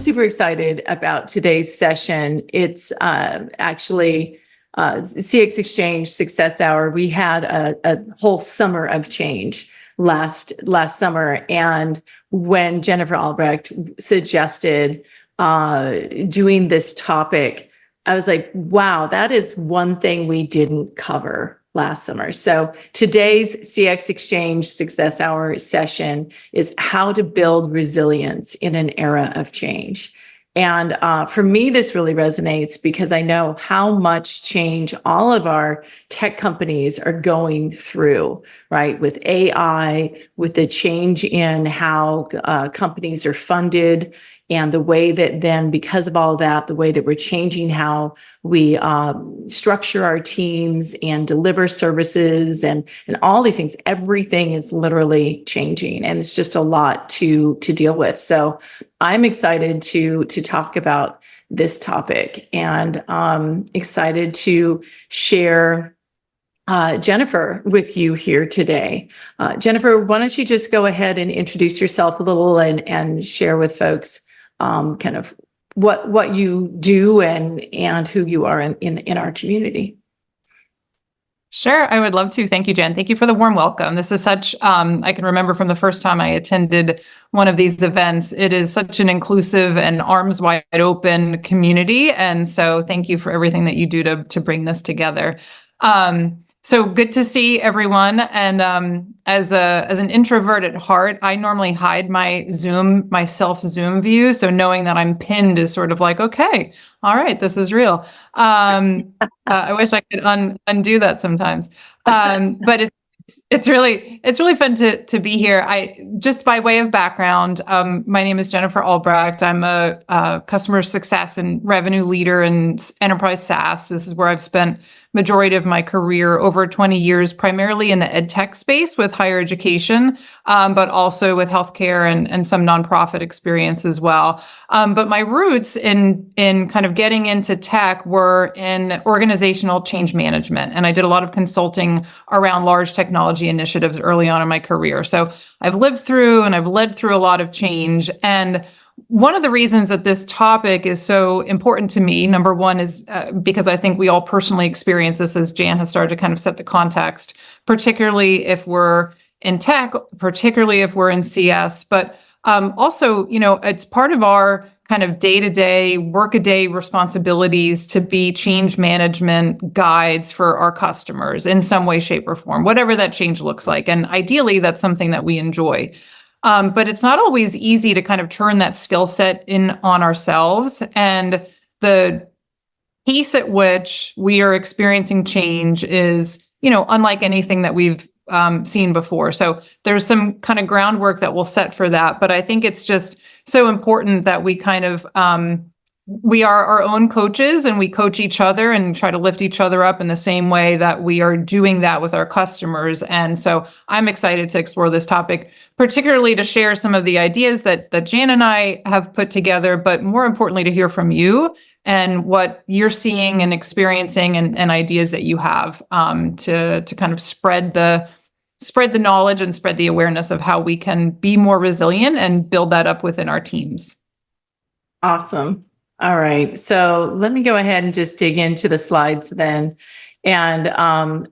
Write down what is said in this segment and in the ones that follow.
super excited about today's session. It's actually CX Exchange Success Hour. We had a whole summer of change last summer, and when Jennifer Albrecht suggested doing this topic, I was like, wow, that is one thing we didn't cover last summer. So today's CX Exchange Success Hour session is how to build resilience in an era of change. And for me, this really resonates because I know how much change all of our tech companies are going through, right? With AI, with the change in how companies are funded, and the way that then, because of all that, the way that we're changing how we structure our teams and deliver services and all these things, everything is literally changing, and it's just a lot to deal with. So I'm excited to talk about this topic, and excited to share Jennifer with you here today. Jennifer, why don't you just go ahead and introduce yourself a little and share with folks kind of what you do and who you are in our community. Sure, I would love to. Thank you, Jen. Thank you for the warm welcome. This is such, I can remember from the first time I attended one of these events, it is such an inclusive and arms wide open community. And so thank you for everything that you do to bring this together. So good to see everyone. And as an introvert at heart, I normally hide my self Zoom view. So knowing that I'm pinned is sort of like, okay, all right, this is real. I wish I could undo that sometimes. But it's really fun to be here. Just by way of background, my name is Jennifer Albrecht. I'm a customer success and revenue leader in enterprise SaaS. This is where I've spent majority of my career, over 20 years, primarily in the ed tech space with higher education, but also with healthcare and some nonprofit experience as well. But my roots in kind of getting into tech were in organizational change management. And I did a lot of consulting around large technology initiatives early on in my career. So I've lived through and I've led through a lot of change. And one of the reasons that this topic is so important to me, number one, is because I think we all personally experience this, as Jan has started to kind of set the context, particularly if we're in tech, particularly if we're in CS, but also, it's part of our kind of day-to-day, work-a-day responsibilities to be change management guides for our customers in some way, shape, or form, whatever that change looks like. And ideally, that's something that we enjoy. But it's not always easy to kind of turn that skill set in on ourselves. And the pace at which we are experiencing change is, unlike anything that we've seen before. So there's some kind of groundwork that we'll set for that. But I think it's just so important that we kind of we are our own coaches and we coach each other and try to lift each other up in the same way that we are doing that with our customers. And so I'm excited to explore this topic, particularly to share some of the ideas that Jan and I have put together, but more importantly, to hear from you and what you're seeing and experiencing and ideas that you have to kind of spread the knowledge and spread the awareness of how we can be more resilient and build that up within our teams. Awesome. All right. So let me go ahead and just dig into the slides then. And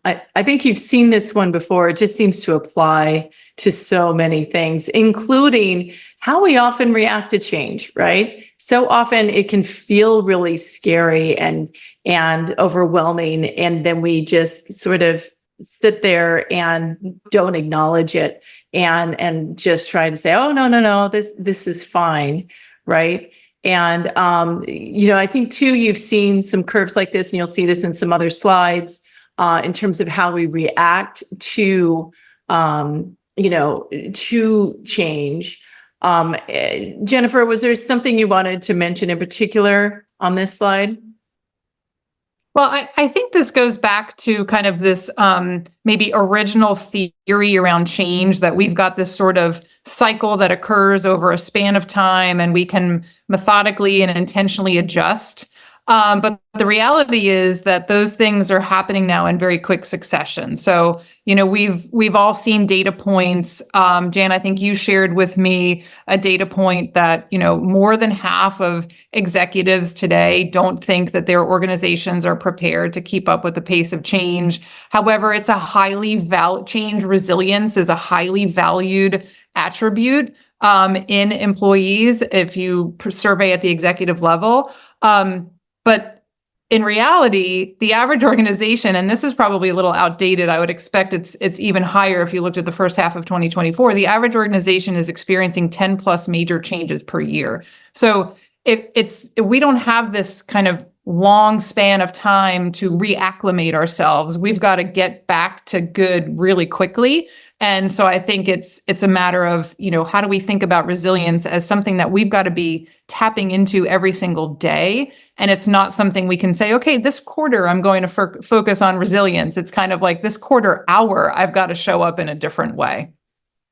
I think you've seen this one before. It just seems to apply to so many things, including how we often react to change, right? So often it can feel really scary and overwhelming. And then we just sort of sit there and don't acknowledge it and just try to say, oh, no, this is fine, right? And, I think too, you've seen some curves like this, and you'll see this in some other slides in terms of how we react to, to change. Jennifer, was there something you wanted to mention in particular on this slide? Well, I think this goes back to kind of this maybe original theory around change, that we've got this sort of cycle that occurs over a span of time and we can methodically and intentionally adjust. But the reality is that those things are happening now in very quick succession. So, we've all seen data points. Jan, I think you shared with me a data point that, more than half of executives today don't think that their organizations are prepared to keep up with the pace of change. However, it's a change resilience is a highly valued attribute in employees if you survey at the executive level. But in reality, the average organization, and this is probably a little outdated, I would expect it's even higher if you looked at the first half of 2024, the average organization is experiencing 10 plus major changes per year. So if we don't have this kind of long span of time to reacclimate ourselves, we've got to get back to good really quickly. And so I think it's a matter of, how do we think about resilience as something that we've got to be tapping into every single day. And it's not something we can say, okay, this quarter, I'm going to focus on resilience. It's kind of like this quarter hour, I've got to show up in a different way.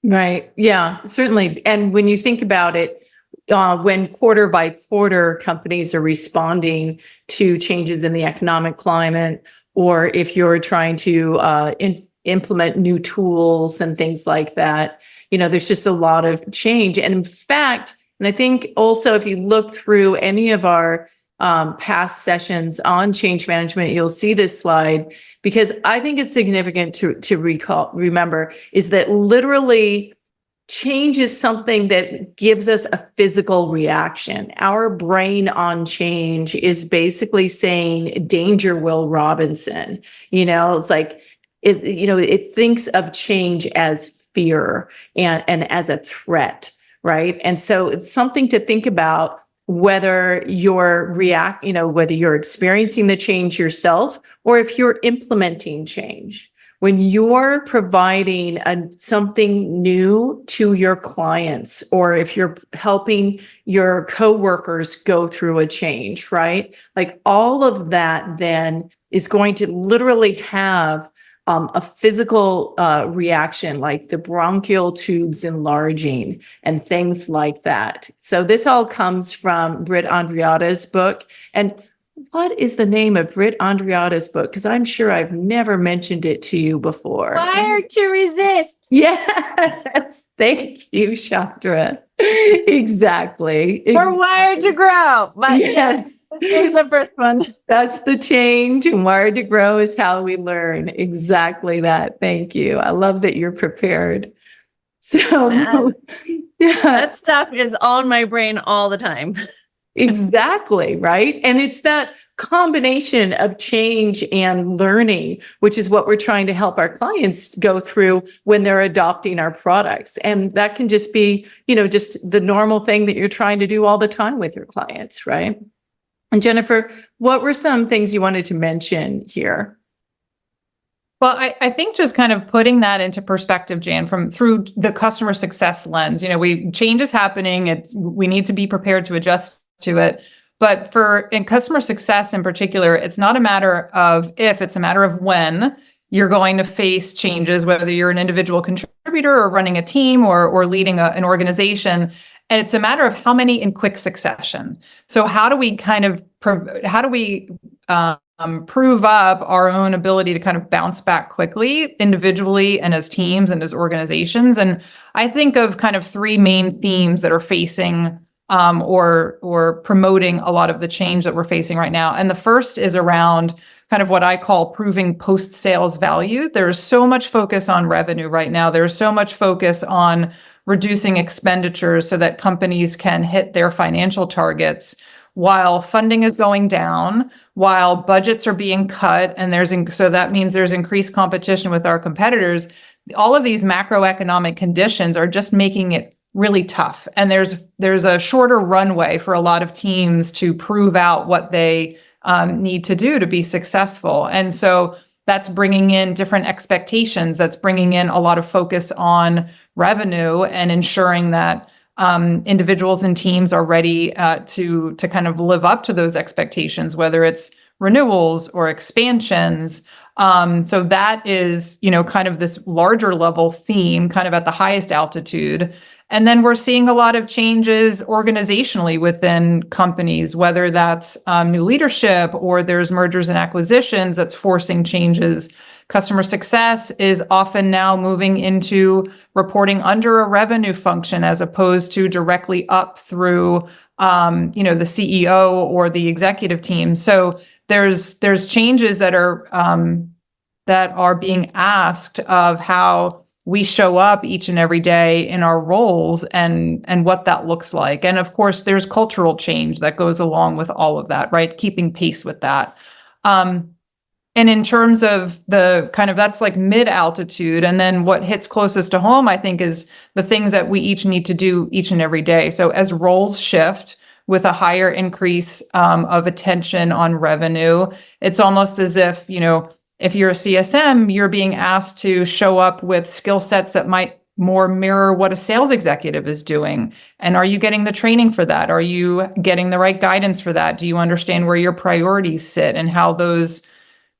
Right. Yeah, certainly. And when you think about it, when quarter by quarter companies are responding to changes in the economic climate, or if you're trying to implement new tools and things like that, there's just a lot of change. And in fact, and I think also if you look through any of our past sessions on change management, you'll see this slide, because I think it's significant to remember is that literally change is something that gives us a physical reaction. Our brain on change is basically saying, danger, Will Robinson. It's like, it thinks of change as fear and as a threat, right? And so it's something to think about whether you're whether you're experiencing the change yourself or if you're implementing change. When you're providing something new to your clients, or if you're helping your coworkers go through a change, right? Like all of that then is going to literally have a physical reaction, like the bronchial tubes enlarging and things like that. So this all comes from Britt Andreatta's book. And what is the name of Britt Andreatta's book? Because I'm sure I've never mentioned it to you before. Wired to Resist. Yes. Thank you, Chandra. Exactly. We're wired to grow. But yes. This is the first one. That's the change, and wired to grow is how we learn. Exactly that. Thank you. I love that you're prepared. So yeah. That stuff is on my brain all the time. Exactly, right? And it's that combination of change and learning, which is what we're trying to help our clients go through when they're adopting our products. And that can just be, just the normal thing that you're trying to do all the time with your clients, right? And Jennifer, what were some things you wanted to mention here? Well, I think just kind of putting that into perspective, Jan, through the customer success lens, change is happening. We need to be prepared to adjust to it. But in customer success in particular, it's not a matter of if, it's a matter of when you're going to face changes, whether you're an individual contributor or running a team or leading an organization. And it's a matter of how many in quick succession. So how do we prove up our own ability to kind of bounce back quickly, individually and as teams and as organizations? And I think of kind of three main themes that are facing or promoting a lot of the change that we're facing right now. And the first is around kind of what I call proving post-sales value. There's so much focus on revenue right now. There's so much focus on reducing expenditures so that companies can hit their financial targets while funding is going down, while budgets are being cut, and so that means there's increased competition with our competitors. All of these macroeconomic conditions are just making it really tough. And there's a shorter runway for a lot of teams to prove out what they need to do to be successful. And so that's bringing in different expectations. That's bringing in a lot of focus on revenue and ensuring that individuals and teams are ready to kind of live up to those expectations, whether it's renewals or expansions. So that is, kind of this larger level theme, kind of at the highest altitude. And then we're seeing a lot of changes organizationally within companies, whether that's new leadership or there's mergers and acquisitions that's forcing changes. Customer success is often now moving into reporting under a revenue function as opposed to directly up through, the CEO or the executive team. So there's changes that are being asked of how we show up each and every day in our roles and what that looks like. And of course, there's cultural change that goes along with all of that, right? Keeping pace with that. And in terms of the kind of, that's like mid altitude. And then what hits closest to home, I think, is the things that we each need to do each and every day. So as roles shift with a higher increase of attention on revenue, it's almost as if, if you're a CSM, you're being asked to show up with skill sets that might more mirror what a sales executive is doing. And are you getting the training for that? Are you getting the right guidance for that? Do you understand where your priorities sit and how those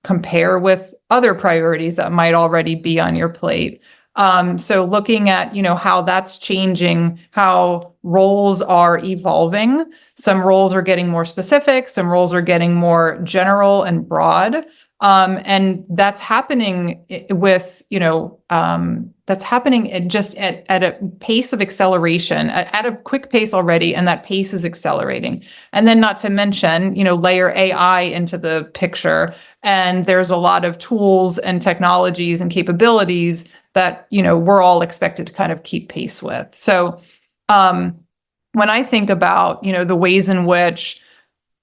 compare with other priorities that might already be on your plate? So looking at, how that's changing, how roles are evolving. Some roles are getting more specific, some roles are getting more general and broad. And that's happening with, that's happening just at a pace of acceleration, at a quick pace already, and that pace is accelerating. And then not to mention, layer AI into the picture, and there's a lot of tools and technologies and capabilities that, we're all expected to kind of keep pace with. So when I think about, the ways in which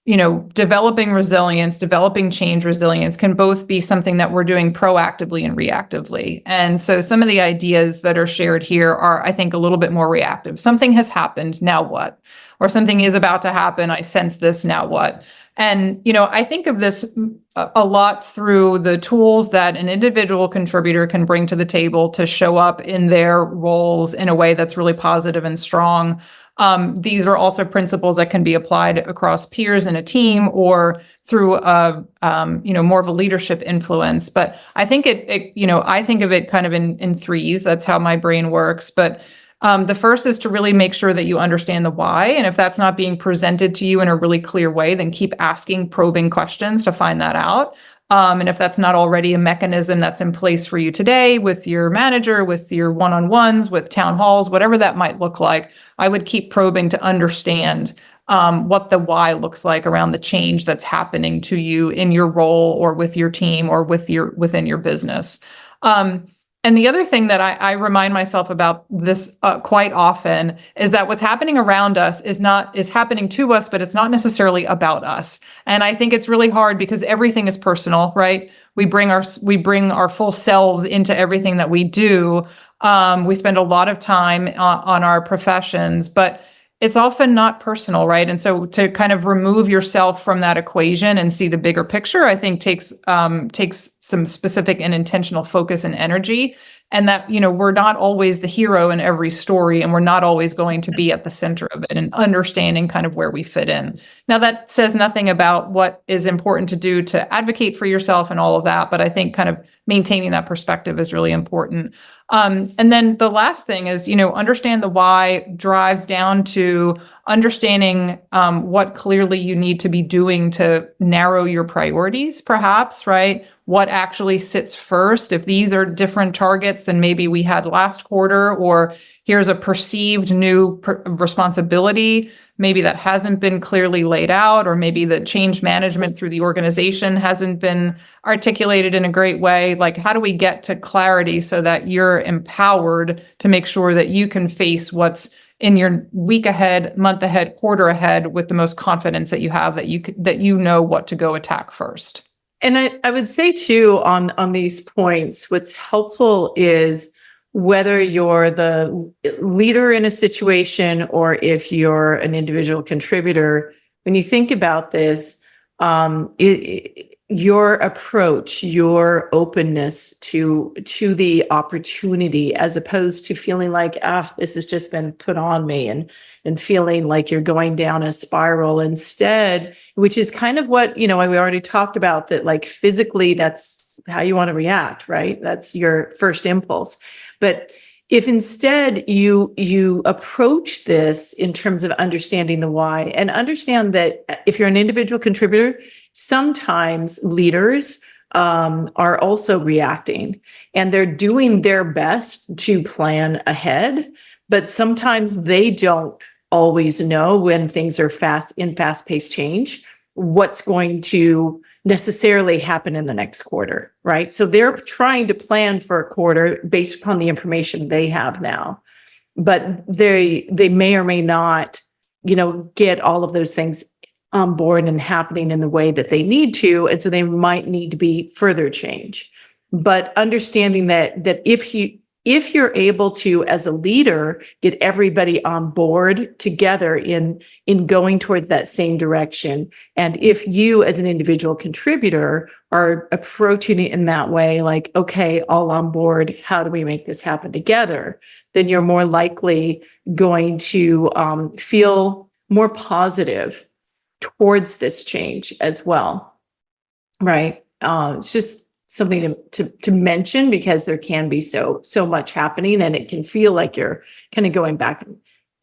developing resilience, developing change resilience can both be something that we're doing proactively and reactively. And so some of the ideas that are shared here are, I think, a little bit more reactive. Something has happened, now what? Or something is about to happen, I sense this, now what? And, I think of this a lot through the tools that an individual contributor can bring to the table to show up in their roles in a way that's really positive and strong. These are also principles that can be applied across peers in a team or through more of a leadership influence. But I think I think of it kind of in threes. That's how my brain works. But the first is to really make sure that you understand the why. And if that's not being presented to you in a really clear way, then keep asking probing questions to find that out. And if that's not already a mechanism that's in place for you today with your manager, with your one-on-ones, with town halls, whatever that might look like, I would keep probing to understand what the why looks like around the change that's happening to you in your role or with your team or within your business. And the other thing that I remind myself about this quite often is that what's happening around us is happening to us, but it's not necessarily about us. And I think it's really hard because everything is personal, right? We bring our full selves into everything that we do. We spend a lot of time on our professions, but it's often not personal, right? And so to kind of remove yourself from that equation and see the bigger picture, I think takes some specific and intentional focus and energy. And that, we're not always the hero in every story, and we're not always going to be at the center of it and understanding kind of where we fit in. Now, that says nothing about what is important to do to advocate for yourself and all of that, but I think kind of maintaining that perspective is really important. And then the last thing is, understand the why drives down to understanding what clearly you need to be doing to narrow your priorities, perhaps, right? What actually sits first. If these are different targets than maybe we had last quarter, or here's a perceived new responsibility, maybe that hasn't been clearly laid out, or maybe the change management through the organization hasn't been articulated in a great way. Like, how do we get to clarity so that you're empowered to make sure that you can face what's in your week ahead, month ahead, quarter ahead with the most confidence that you have, that you know what to go attack first? And I would say too, on these points, what's helpful is whether you're the leader in a situation or if you're an individual contributor, when you think about this, your approach, your openness to the opportunity, as opposed to feeling like, this has just been put on me, and feeling like you're going down a spiral instead, which is kind of what, we already talked about, that like physically that's how you want to react, right? That's your first impulse. But if instead you approach this in terms of understanding the why, and understand that if you're an individual contributor, sometimes leaders are also reacting, and they're doing their best to plan ahead, but sometimes they don't always know, when things are fast-paced change, what's going to necessarily happen in the next quarter, right? So they're trying to plan for a quarter based upon the information they have now, but they may or may not, get all of those things on board and happening in the way that they need to, and so they might need to be further change. But understanding that if you're able to, as a leader, get everybody on board together in going towards that same direction, and if you as an individual contributor are approaching it in that way, like, okay, all on board, how do we make this happen together, then you're more likely going to feel more positive towards this change as well, right? It's just something to mention, because there can be so much happening, and it can feel like you're kind of going back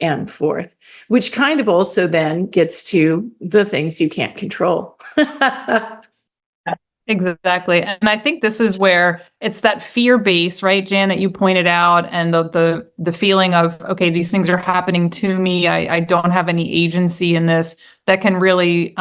and forth, which kind of also then gets to the things you can't control. Exactly. And I think this is where it's that fear base, right, Jan, that you pointed out, and the feeling of, okay, these things are happening to me. I don't have any agency in this, that can really,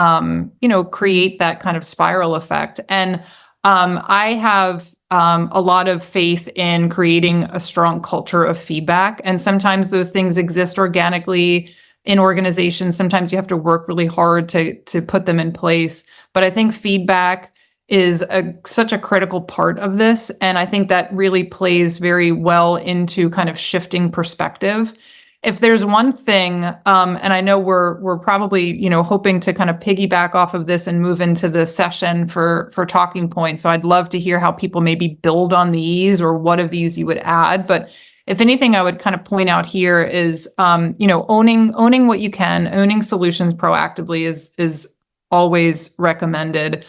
create that kind of spiral effect. And I have a lot of faith in creating a strong culture of feedback. And sometimes those things exist organically in organizations. Sometimes you have to work really hard to put them in place. But I think feedback is such a critical part of this. And I think that really plays very well into kind of shifting perspective. If there's one thing, and I know we're probably, hoping to kind of piggyback off of this and move into the session for talking points. So I'd love to hear how people maybe build on these, or what of these you would add. But if anything, I would kind of point out here is, owning what you can, owning solutions proactively is always recommended.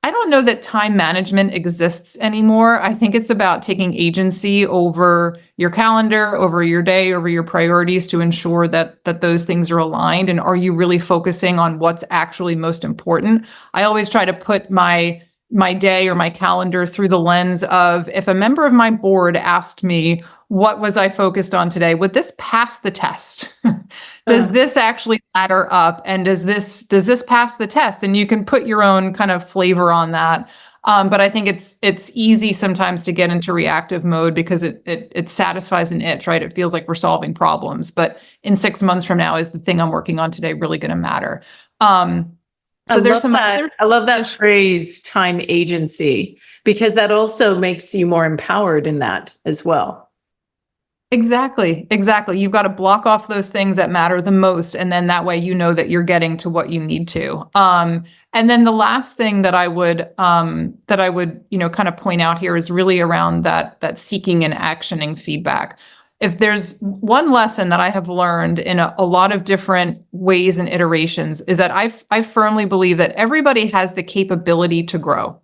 I don't know that time management exists anymore. I think it's about taking agency over your calendar, over your day, over your priorities, to ensure that those things are aligned. And are you really focusing on what's actually most important? I always try to put my day or my calendar through the lens of, if a member of my board asked me, what was I focused on today? Would this pass the test? Does this actually ladder up? And does this pass the test? And you can put your own kind of flavor on that. But I think it's easy sometimes to get into reactive mode, because it satisfies an itch, right? It feels like we're solving problems. But in 6 months from now, is the thing I'm working on today really going to matter? So there's some. I love that phrase, time agency, because that also makes you more empowered in that as well. Exactly. You've got to block off those things that matter the most. And then that way, that you're getting to what you need to. And then the last thing that I would, kind of point out here is really around that seeking and actioning feedback. If there's one lesson that I have learned in a lot of different ways and iterations, is that I firmly believe that everybody has the capability to grow.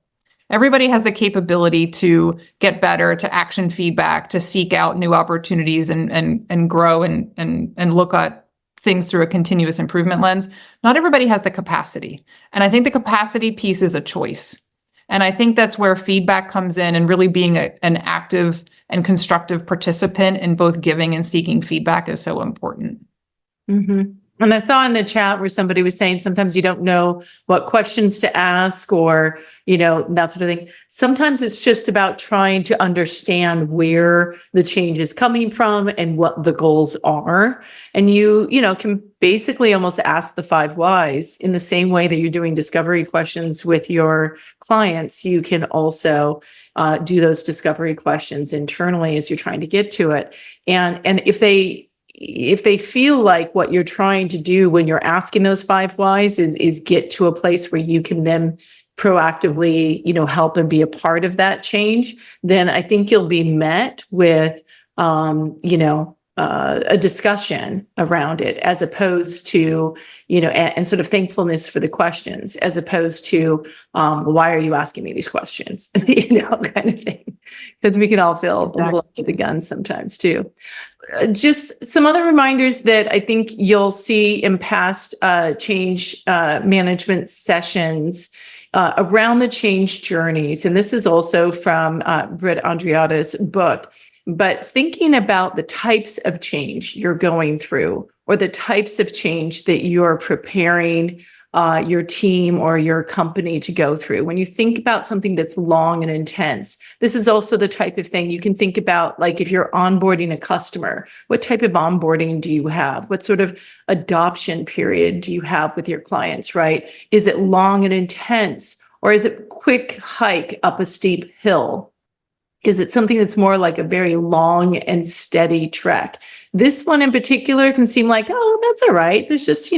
Everybody has the capability to get better, to action feedback, to seek out new opportunities and grow and look at things through a continuous improvement lens. Not everybody has the capacity. And I think the capacity piece is a choice. And I think that's where feedback comes in, and really being an active and constructive participant in both giving and seeking feedback is so important. Mm-hmm. And I saw in the chat where somebody was saying sometimes you don't know what questions to ask, or, that sort of thing. Sometimes it's just about trying to understand where the change is coming from and what the goals are. And you can basically almost ask the 5 whys in the same way that you're doing discovery questions with your clients. You can also do those discovery questions internally as you're trying to get to it. And if they feel like what you're trying to do when you're asking those 5 whys is get to a place where you can then proactively, help and be a part of that change, then I think you'll be met with, a discussion around it, as opposed to, and sort of thankfulness for the questions, as opposed to, why are you asking me these questions? Kind of thing. Because we can all feel a little under the gun sometimes too. Just some other reminders that I think you'll see in past change management sessions around the change journeys. And this is also from Britt Andreatta's book. But thinking about the types of change you're going through, or the types of change that you're preparing your team or your company to go through. When you think about something that's long and intense, this is also the type of thing you can think about, like if you're onboarding a customer, what type of onboarding do you have? What sort of adoption period do you have with your clients, right? Is it long and intense, or is it quick hike up a steep hill? Is it something that's more like a very long and steady trek? This one in particular can seem like, oh, that's all right. There's just,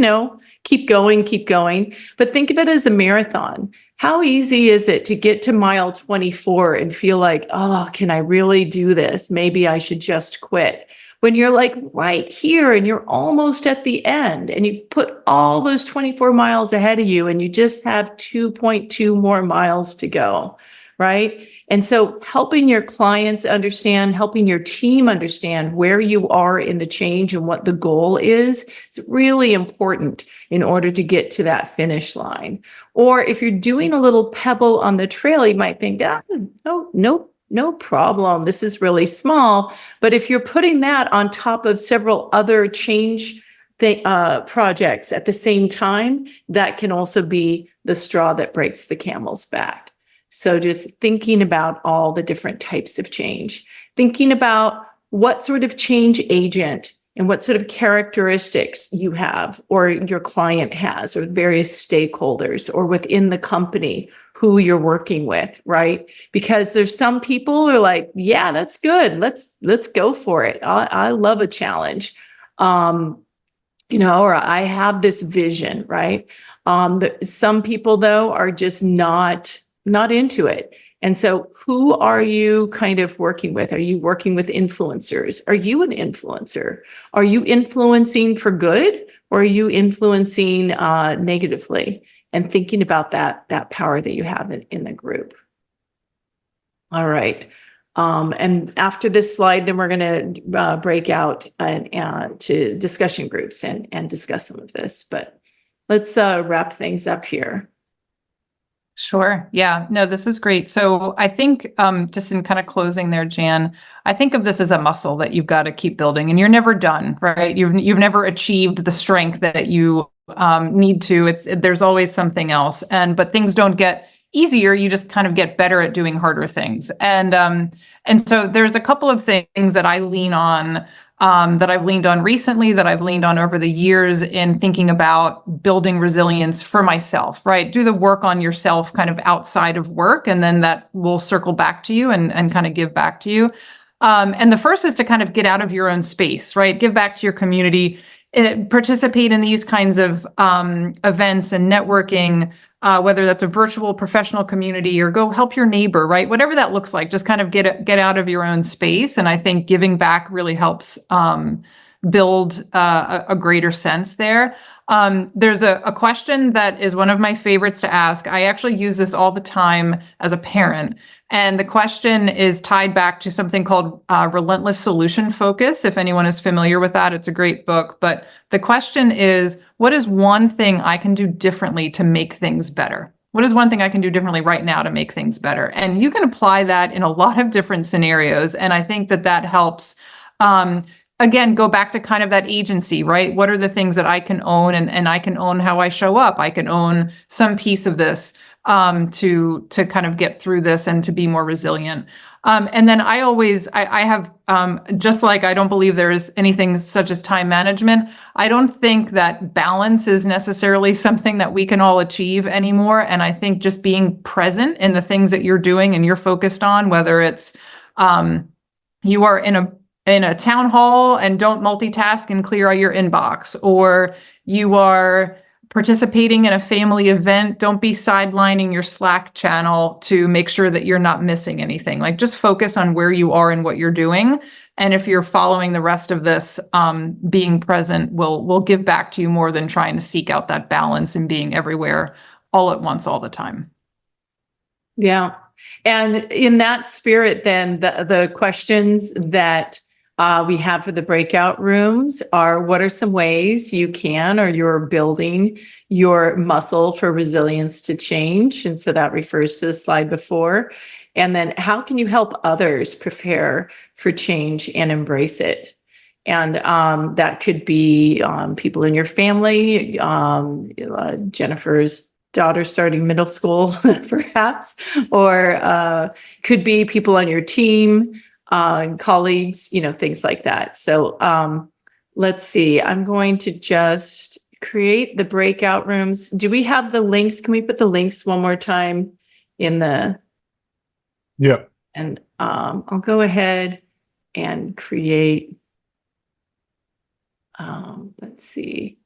keep going, keep going. But think of it as a marathon. How easy is it to get to mile 24 and feel like, oh, can I really do this? Maybe I should just quit. When you're like right here and you're almost at the end and you've put all those 24 miles ahead of you and you just have 2.2 more miles to go, right? And so helping your clients understand, helping your team understand where you are in the change and what the goal is really important in order to get to that finish line. Or if you're doing a little pebble on the trail, you might think, no problem. This is really small. But if you're putting that on top of several other change projects at the same time, that can also be the straw that breaks the camel's back. So just thinking about all the different types of change, thinking about what sort of change agent and what sort of characteristics you have, or your client has, or various stakeholders, or within the company who you're working with, right? Because there's some people who are like, yeah, that's good. Let's go for it. I love a challenge. Or I have this vision, right? Some people though are just not into it. And so who are you kind of working with? Are you working with influencers? Are you an influencer? Are you influencing for good, or are you influencing negatively? And thinking about that power that you have in the group. All right. And after this slide, then we're going to break out to discussion groups and discuss some of this. But let's wrap things up here. Sure. Yeah. No, this is great. So I think just in kind of closing there, Jan, I think of this as a muscle that you've got to keep building, and you're never done, right? You've never achieved the strength that you need to. There's always something else, but things don't get easier. You just kind of get better at doing harder things. And so there's a couple of things that I lean on, that I've leaned on recently, that I've leaned on over the years in thinking about building resilience for myself, right? Do the work on yourself kind of outside of work, and then that will circle back to you and kind of give back to you. And the first is to kind of get out of your own space, right? Give back to your community, participate in these kinds of events and networking, whether that's a virtual professional community, or go help your neighbor, right? Whatever that looks like, just kind of get out of your own space. And I think giving back really helps build a greater sense there. There's a question that is one of my favorites to ask. I actually use this all the time as a parent. And the question is tied back to something called Relentless Solution Focus. If anyone is familiar with that, it's a great book. But the question is, what is one thing I can do differently to make things better? What is one thing I can do differently right now to make things better? And you can apply that in a lot of different scenarios. And I think that helps. Again, go back to kind of that agency, right? What are the things that I can own, and I can own how I show up. I can own some piece of this to kind of get through this and to be more resilient. And then I have, just like I don't believe there is anything such as time management, I don't think that balance is necessarily something that we can all achieve anymore. And I think just being present in the things that you're doing and you're focused on, whether it's you are in a town hall and don't multitask and clear out your inbox, or you are participating in a family event, don't be sidelining your Slack channel to make sure that you're not missing anything. Like, just focus on where you are and what you're doing. And if you're following the rest of this, being present will give back to you more than trying to seek out that balance and being everywhere all at once all the time. Yeah. And in that spirit, then the questions that we have for the breakout rooms are, what are some ways you can, or you're building your muscle for resilience to change? And so that refers to the slide before. And then how can you help others prepare for change and embrace it? And that could be people in your family, Jennifer's daughter starting middle school, perhaps, or could be people on your team, colleagues, things like that. So let's see, I'm going to just create the breakout rooms. Do we have the links? Can we put the links one more time in the... Yeah. And I'll go ahead and create, let's see.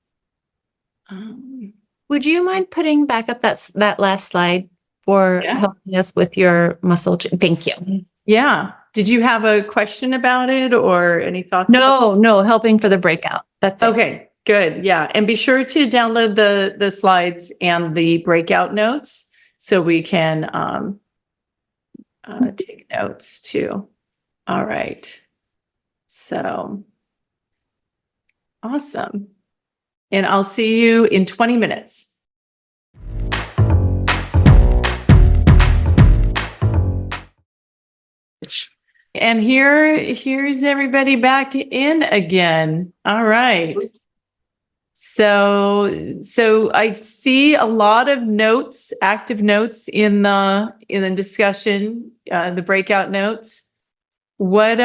Would you mind putting back up that last slide for Yeah. helping us with your muscle? Thank you. Yeah. Did you have a question about it or any thoughts? No, helping for the breakout. That's it. Okay, good. Yeah. And be sure to download the slides and the breakout notes so we can take notes too. All right. So awesome. And I'll see you in 20 minutes. And here's everybody back in again. All right. So I see a lot of notes, active notes in the discussion, the breakout notes. What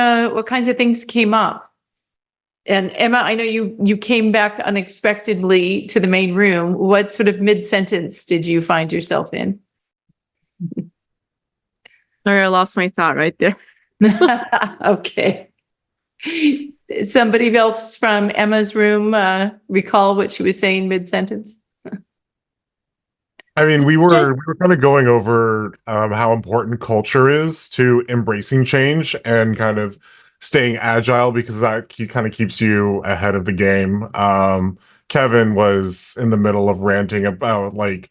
kinds of things came up? And Emma, I know you came back unexpectedly to the main room. What sort of mid-sentence did you find yourself in? Sorry, I lost my thought right there. Okay. Somebody else from Emma's room recall what she was saying mid-sentence? I mean, we were kind of going over how important culture is to embracing change and kind of staying agile, because that kind of keeps you ahead of the game. Kevin was in the middle of ranting about like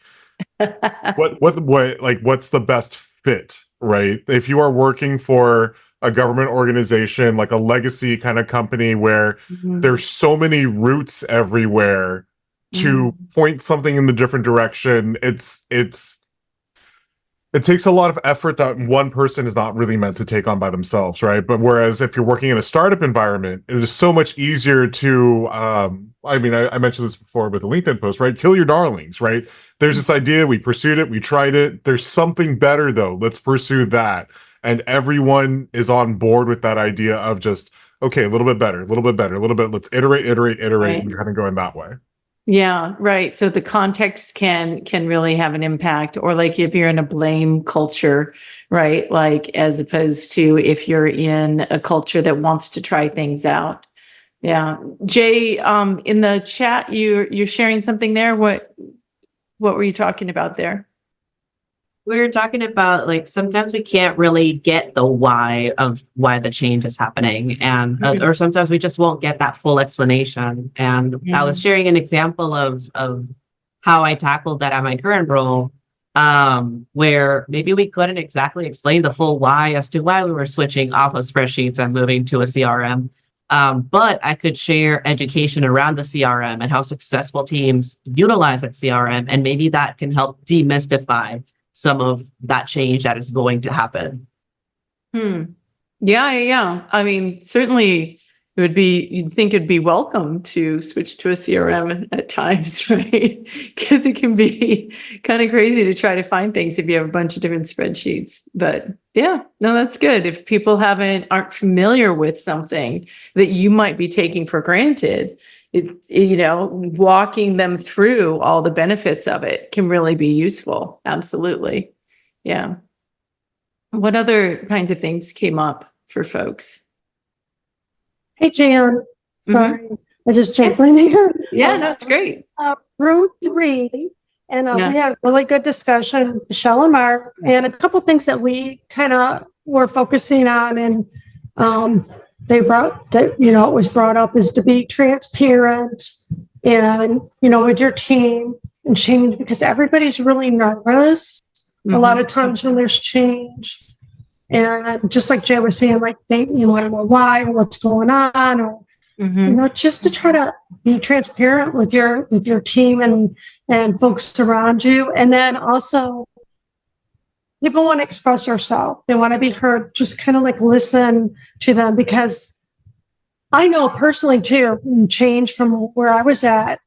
what's the best fit, right? If you are working for a government organization, like a legacy kind of company where there's so many routes everywhere to point something in the different direction, it takes a lot of effort that one person is not really meant to take on by themselves, right? But whereas if you're working in a startup environment, it is so much easier to, I mentioned this before with the LinkedIn post, right? Kill your darlings, right? There's this idea, we pursued it, we tried it. There's something better though. Let's pursue that. And everyone is on board with that idea of just, okay, a little bit better, a little bit better, a little bit, let's iterate, Right. and kind of going that way. Yeah, right. So the context can really have an impact, or like if you're in a blame culture, right? Like as opposed to if you're in a culture that wants to try things out. Yeah. Jay, in the chat, you're sharing something there. What were you talking about there? We were talking about like sometimes we can't really get the why of why the change is happening, and or sometimes we just won't get that full explanation. And I was sharing an example of how I tackled that at my current role, where maybe we couldn't exactly explain the full why as to why we were switching off of spreadsheets and moving to a CRM. But I could share education around the CRM and how successful teams utilize that CRM, and maybe that can help demystify some of that change that is going to happen. Yeah. I mean, certainly you'd think it'd be welcome to switch to a CRM at times, right? Because it can be kind of crazy to try to find things if you have a bunch of different spreadsheets. But yeah, no, that's good. If people aren't familiar with something that you might be taking for granted, walking them through all the benefits of it can really be useful. Absolutely. Yeah. What other kinds of things came up for folks? Hey, Jan. Sorry. I just jumped in here. Yeah, that's great. Room 3, and Yeah. we had a really good discussion, Michelle and Mark, and a couple things that we kind of were focusing on, and they brought that, it was brought up is to be transparent and, with your team and change, because everybody's really nervous a lot of times when there's change. And just like Jay was saying, like, they want to know why or what's going on, or just to try to be transparent with your team and folks around you. And then also, people want to express themselves. They want to be heard. Just kind of like listen to them, because I know personally too, change from where I was at.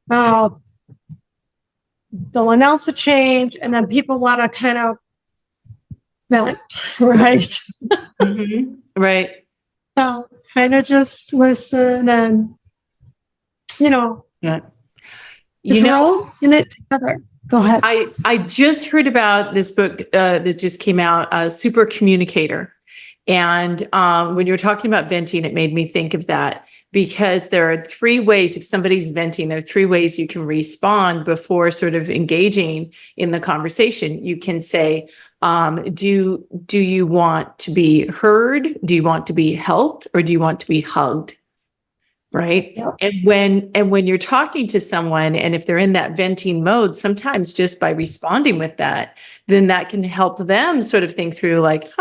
They'll announce a change, and then people want to kind of vent, right? Right. So kind of just listen and, Yeah. we're all in it together. Go ahead. I just heard about this book that just came out, Super Communicator. And when you were talking about venting, it made me think of that, because there are 3 ways, if somebody's venting, there are 3 ways you can respond before sort of engaging in the conversation. You can say, do you want to be heard? Do you want to be helped? Or do you want to be hugged? Right. Yep. And when you're talking to someone, and if they're in that venting mode, sometimes just by responding with that, then that can help them sort of think through, like,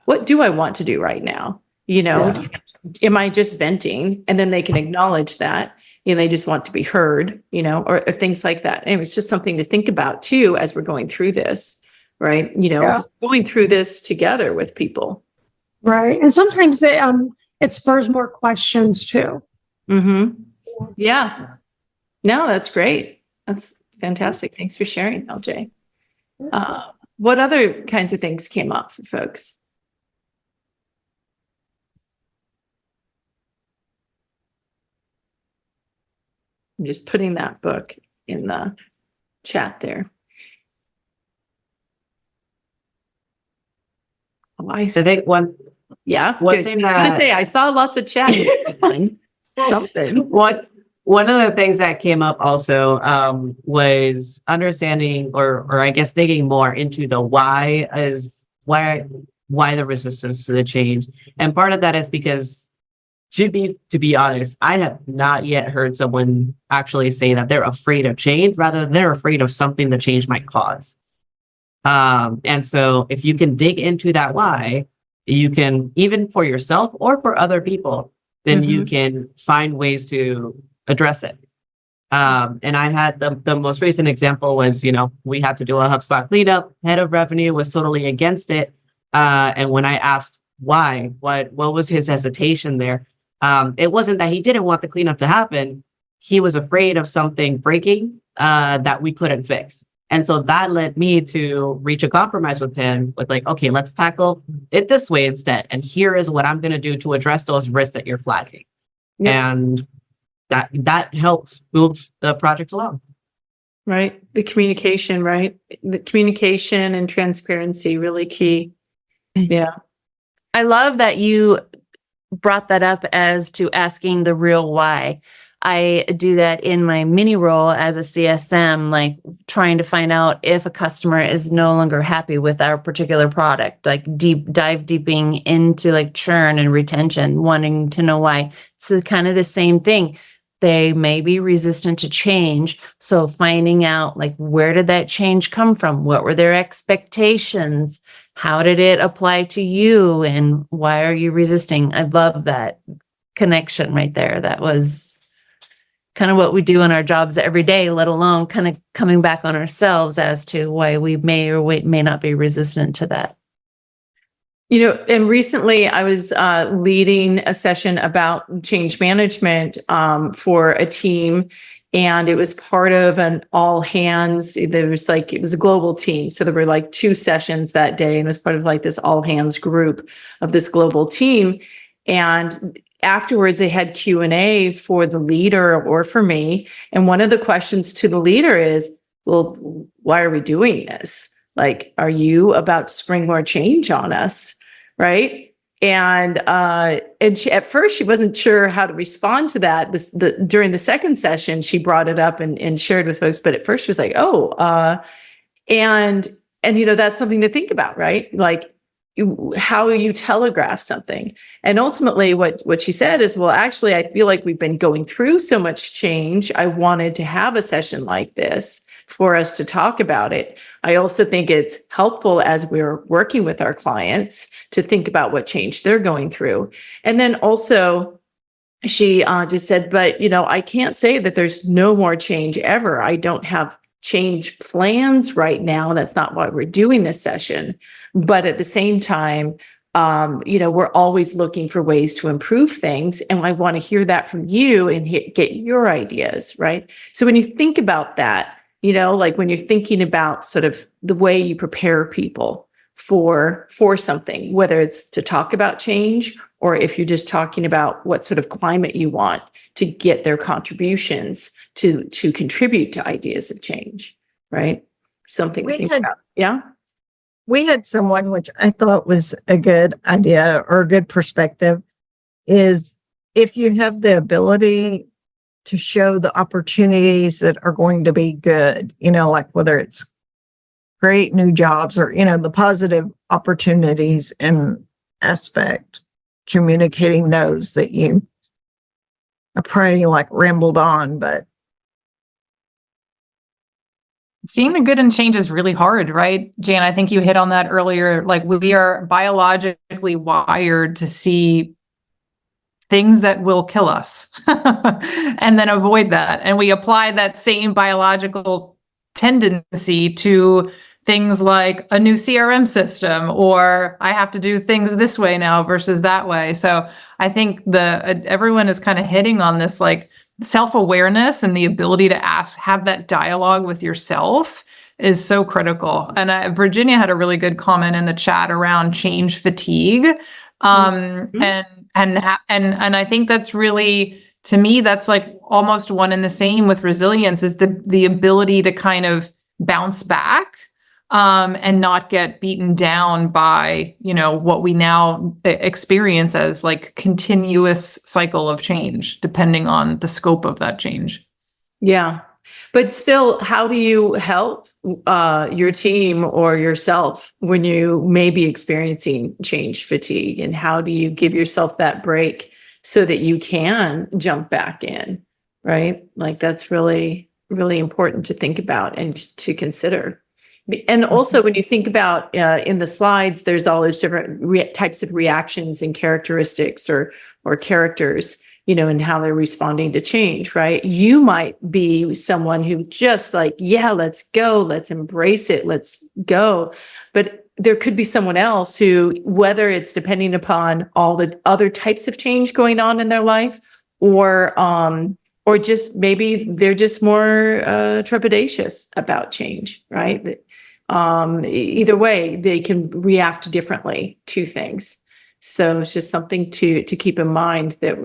what do I want to do right now? Am I just venting? And then they can acknowledge that, they just want to be heard, or things like that. And it's just something to think about too, as we're going through this, right? Just going through this together with people. Right. And sometimes it spurs more questions too. Yeah. No, that's great. That's fantastic. Thanks for sharing, LJ. What other kinds of things came up for folks? I'm just putting that book in the chat there. Oh, I I think one yeah. one good. thing I was gonna that- say, I saw lots of chat. Something. One of the things that came up also was understanding, or I guess digging more into the why the resistance to the change. And part of that is because, to be honest, I have not yet heard someone actually say that they're afraid of change, rather they're afraid of something the change might cause. And so if you can dig into that why, you can, even for yourself or for other people, then you can find ways to address it. And I had the most recent example was, we had to do a HubSpot cleanup. Head of revenue was totally against it. And when I asked why, what was his hesitation there? It wasn't that he didn't want the cleanup to happen. He was afraid of something breaking that we couldn't fix. And so that led me to reach a compromise with him with, like, okay, let's tackle it this way instead. And here is what I'm going to do to address those risks that you're flagging. Yep. And that helps move the project along. Right. The communication, right? The communication and transparency, really key. Yeah. I love that you brought that up as to asking the real why. I do that in my mini role as a CSM, like trying to find out if a customer is no longer happy with our particular product, like diving into like churn and retention, wanting to know why. It's kind of the same thing. They may be resistant to change. So finding out, like, where did that change come from? What were their expectations? How did it apply to you? And why are you resisting? I love that connection right there. That was kind of what we do in our jobs every day, let alone kind of coming back on ourselves as to why we may or may not be resistant to that. And recently I was leading a session about change management for a team, and it was part of an all hands. It was a global team. So there were like 2 sessions that day, and it was part of like this all hands group of this global team. And afterwards they had Q&A for the leader or for me. And one of the questions to the leader is, well, why are we doing this? Like, are you about to spring more change on us? Right. And she, at first she wasn't sure how to respond to that. During the second session, she brought it up and shared with folks. But at first she was like, and that's something to think about, right? Like how you telegraph something. And ultimately what she said is, well, actually, I feel like we've been going through so much change. I wanted to have a session like this for us to talk about it. I also think it's helpful as we're working with our clients to think about what change they're going through. And then also she just said, but I can't say that there's no more change ever. I don't have change plans right now. That's not why we're doing this session. But at the same time, we're always looking for ways to improve things. And I want to hear that from you and get your ideas, right? So when you think about that, like when you're thinking about sort of the way you prepare people for something, whether it's to talk about change or if you're just talking about what sort of climate you want to get their contributions to contribute to ideas of change, right? Something to think about. Yeah. We had someone, which I thought was a good idea or a good perspective, is if you have the ability to show the opportunities that are going to be good, like whether it's create new jobs or, the positive opportunities and aspect, communicating those that you, I probably rambled on, but seeing the good in change is really hard, right? Jan, I think you hit on that earlier. Like we are biologically wired to see things that will kill us and then avoid that. And we apply that same biological tendency to things like a new CRM system, or I have to do things this way now versus that way. So I think everyone is kind of hitting on this self-awareness and the ability to have that dialogue with yourself is so critical. And Virginia had a really good comment in the chat around change fatigue. And I think that's really, to me, that's almost one and the same with resilience, is the ability to kind of bounce back and not get beaten down by, what we now experience as continuous cycle of change, depending on the scope of that change. Yeah. But still, how do you help your team or yourself when you may be experiencing change fatigue? And how do you give yourself that break so that you can jump back in, right? That's really, really important to think about and to consider. And also, when you think about in the slides, there's all those different types of reactions and characteristics or characters, and how they're responding to change, right? You might be someone who just yeah, let's go, let's embrace it, let's go. But there could be someone else who, whether it's depending upon all the other types of change going on in their life, or just maybe they're just more trepidatious about change, right? Either way, they can react differently to things. So it's just something to keep in mind that,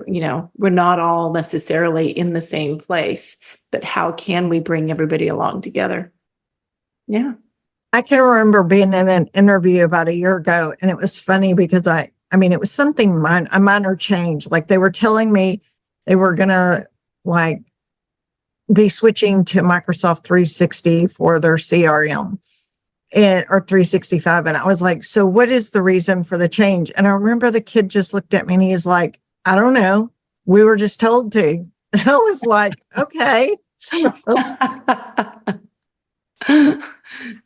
we're not all necessarily in the same place, but how can we bring everybody along together? Yeah. I can remember being in an interview about a year ago, and it was funny because it was something a minor change. They were telling me they were going to be switching to Microsoft 360 for their CRM. Or 365. And I was like, so what is the reason for the change? And I remember the kid just looked at me and he's like, I don't know. We were just told to. And I was like, okay. So.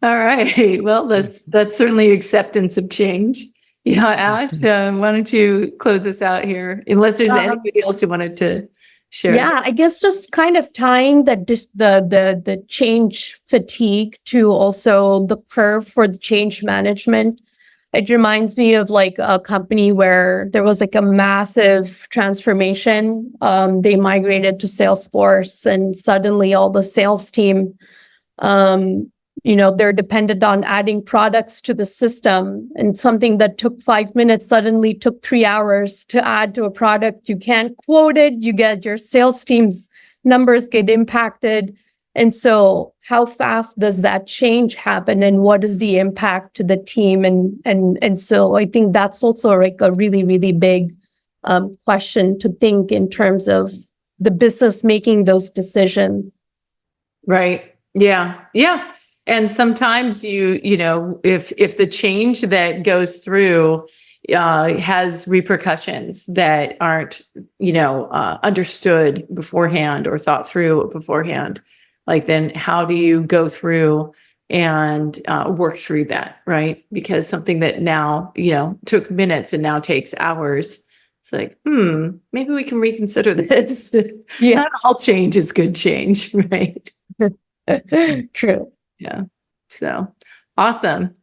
All right. Well, that's certainly acceptance of change. Yeah, Ash, why don't you close us out here? Unless there's anybody else who wanted to share. Yeah, I guess just kind of tying the change fatigue to also the curve for the change management. It reminds me of a company where there was a massive transformation. They migrated to Salesforce, and suddenly all the sales team, they're dependent on adding products to the system, and something that took 5 minutes suddenly took 3 hours to add to a product. You can't quote it. You get your sales team's numbers get impacted. And so how fast does that change happen and what is the impact to the team? And so I think that's also like a really, really big question to think in terms of the business making those decisions. Right. Yeah. Yeah. And sometimes you know, if the change that goes through has repercussions that aren't, understood beforehand or thought through beforehand, like then how do you go through and work through that, right? Because something that now, took minutes and now takes hours, it's like, maybe we can reconsider this. Yeah. Not all change is good change, right? True. Yeah. So awesome.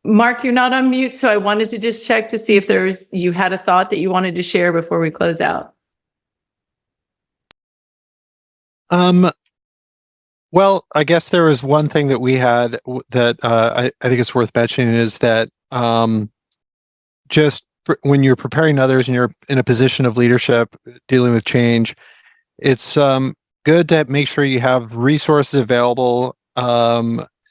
Mark, you're not on mute, so I wanted to just check to see if you had a thought that you wanted to share before we close out. Well, I guess there was one thing that we had that I think it's worth mentioning is that when you're preparing others and you're in a position of leadership dealing with change, it's good to make sure you have resources available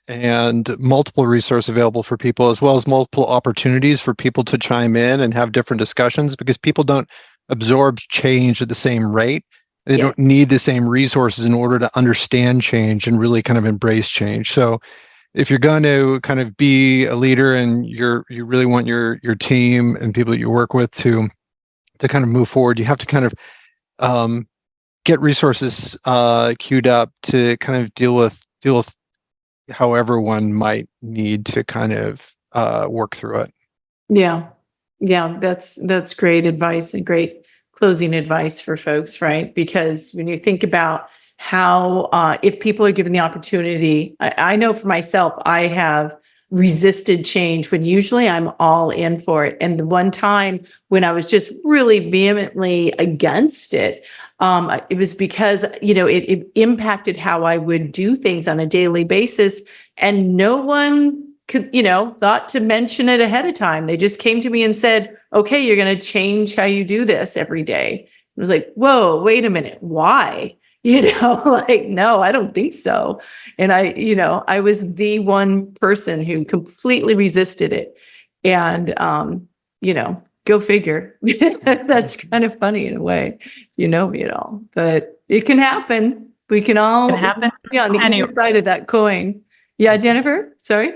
and multiple resources available for people, as well as multiple opportunities for people to chime in and have different discussions, because people don't absorb change at the same rate. They don't need the same resources in order to understand change and really kind of embrace change. So if you're going to kind of be a leader and you really want your team and people that you work with to kind of move forward, you have to kind of get resources queued up to kind of deal with however one might need to kind of work through it. Yeah. Yeah. That's great advice and great closing advice for folks, right? Because when you think about how, if people are given the opportunity, I know for myself, I have resisted change when usually I'm all in for it. And the one time when I was just really vehemently against it, it was because, it impacted how I would do things on a daily basis. And no one could, thought to mention it ahead of time. They just came to me and said, okay, you're going to change how you do this every day. I was like, whoa, wait a minute. Why? No, I don't think so. And I was the one person who completely resisted it. And, go figure. That's kind of funny in a way, me at all, but it can happen. We can all be on the other side of that coin. Yeah, Jennifer, sorry.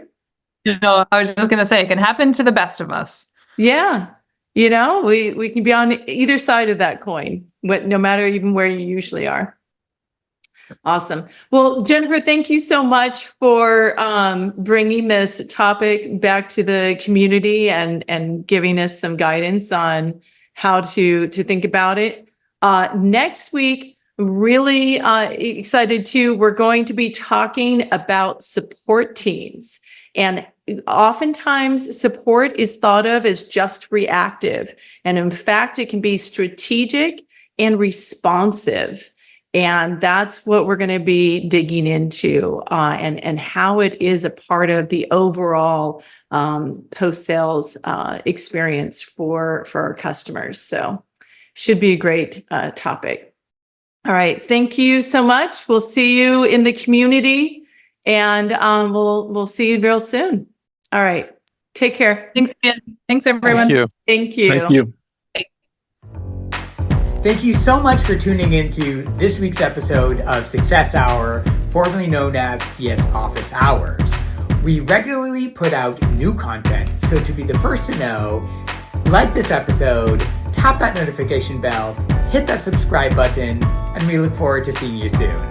I was just going to say, it can happen to the best of us. Yeah. We can be on either side of that coin, no matter even where you usually are. Awesome. Well, Jennifer, thank you so much for bringing this topic back to the community and giving us some guidance on how to think about it. Next week, really excited too. We're going to be talking about support teams. And oftentimes support is thought of as just reactive. And in fact, it can be strategic and responsive. And that's what we're going to be digging into and how it is a part of the overall post-sales experience for our customers. So should be a great topic. All right. Thank you so much. We'll see you in the community and we'll see you real soon. All right. Take care. Thanks, Jen. Thanks, everyone. Thank you. Thank you. Thank you. Thank you so much for tuning into this week's episode of Success Hour, formerly known as CS Office Hours. We regularly put out new content, so to be the first to know, like this episode, tap that notification bell, hit that subscribe button, and we look forward to seeing you soon.